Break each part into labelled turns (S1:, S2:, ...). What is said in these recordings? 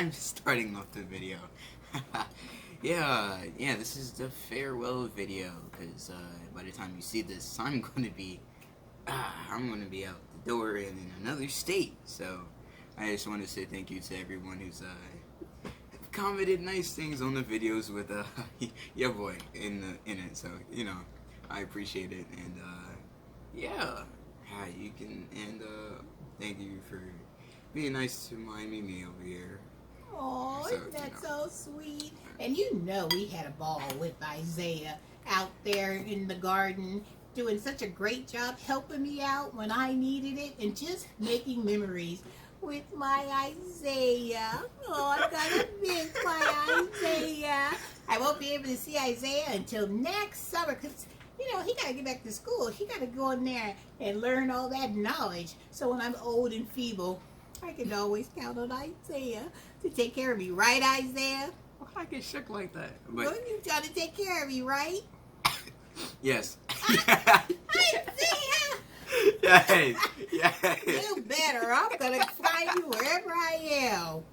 S1: I'm starting off the video. yeah, this is the farewell video, because by the time you see this, I'm going to be out the door and in another state. So I just want to say thank you to everyone who's commented nice things on the videos with your boy in it. So I appreciate it, and you can, and thank you for being nice to my Mimi over here.
S2: Oh, isn't that so sweet? And we had a ball with Isaiah out there in the garden, doing such a great job helping me out when I needed it, and just making memories with my Isaiah. Oh, I'm gonna miss my Isaiah. I won't be able to see Isaiah until next summer, because he gotta get back to school. He gotta go in there and learn all that knowledge. So when I'm old and feeble, I can always count on Isaiah to take care of me. Right, Isaiah?
S1: Well, I get shook like that.
S2: But well, you trying to take care of me, right?
S1: Yes.
S2: Isaiah!
S1: Yes.
S2: You better. I'm going to find you wherever I am.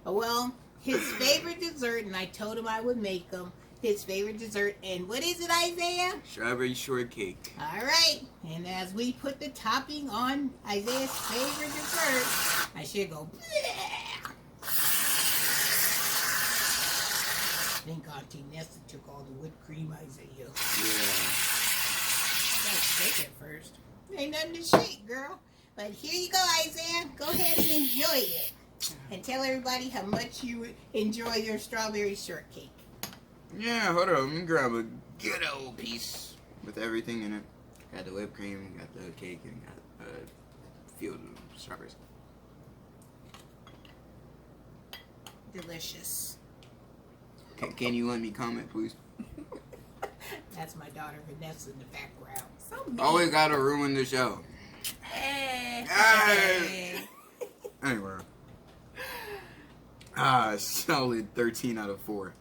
S2: Well, his favorite dessert, and I told him I would make him his favorite dessert. And what is it, Isaiah?
S1: Strawberry shortcake.
S2: All right. And as we put the topping on Isaiah's favorite dessert, I should go, bleh. I think Auntie Nessa took all the whipped cream, Isaiah.
S1: Yeah.
S2: Gotta shake it first. Ain't nothing to shake, girl. But here you go, Isaiah. Go ahead and enjoy it. And tell everybody how much you enjoy your strawberry shortcake.
S1: Yeah, hold on. Let me grab a good old piece with everything in it. Got the whipped cream, got the cake, and got a few of the strawberries.
S2: Delicious.
S1: Can you let me comment, please?
S2: That's my daughter Vanessa in the background. So mean.
S1: Always gotta ruin the show.
S2: Hey.
S1: Anyway. Solid 13 out of 4.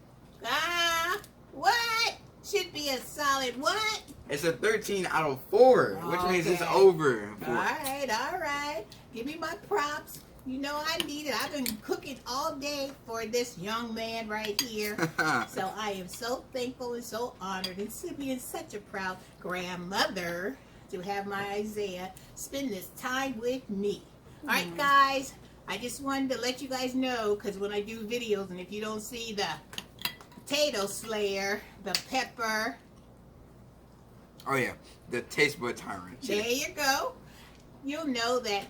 S2: What? Should be a solid what?
S1: It's a 13 out of 4, which means it's over.
S2: All right. Give me my props. I need it. I've been cooking all day for this young man right here. So I am so thankful and so honored, and being such a proud grandmother to have my Isaiah spend this time with me. All right, guys. I just wanted to let you guys know, because when I do videos, and if you don't see the potato slayer, the pepper.
S1: Oh, yeah. The taste bud tyrant.
S2: There you go. You'll know that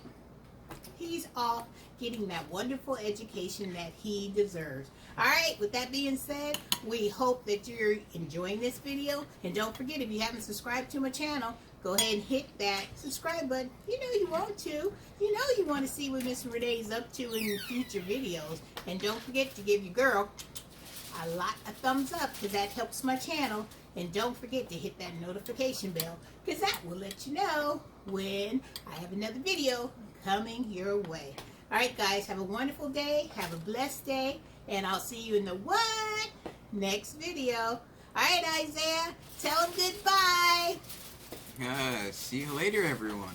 S2: he's off getting that wonderful education that he deserves. All right, with that being said, we hope that you're enjoying this video. And don't forget, if you haven't subscribed to my channel, go ahead and hit that subscribe button. You want to. You want to see what Miss Renee's up to in future videos. And don't forget to give your girl a lot of thumbs up, because that helps my channel. And don't forget to hit that notification bell, because that will let you know when I have another video coming your way. All right, guys, have a wonderful day. Have a blessed day. And I'll see you in the next video. All right, Isaiah, tell him goodbye.
S1: See you later, everyone.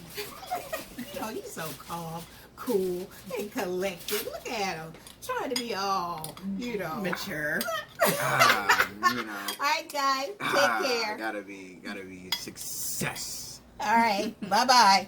S2: He's so calm, cool, and collected. Look at him, trying to be all,
S3: mature.
S2: All right, guys, take care.
S1: Gotta be success.
S2: All right, bye-bye.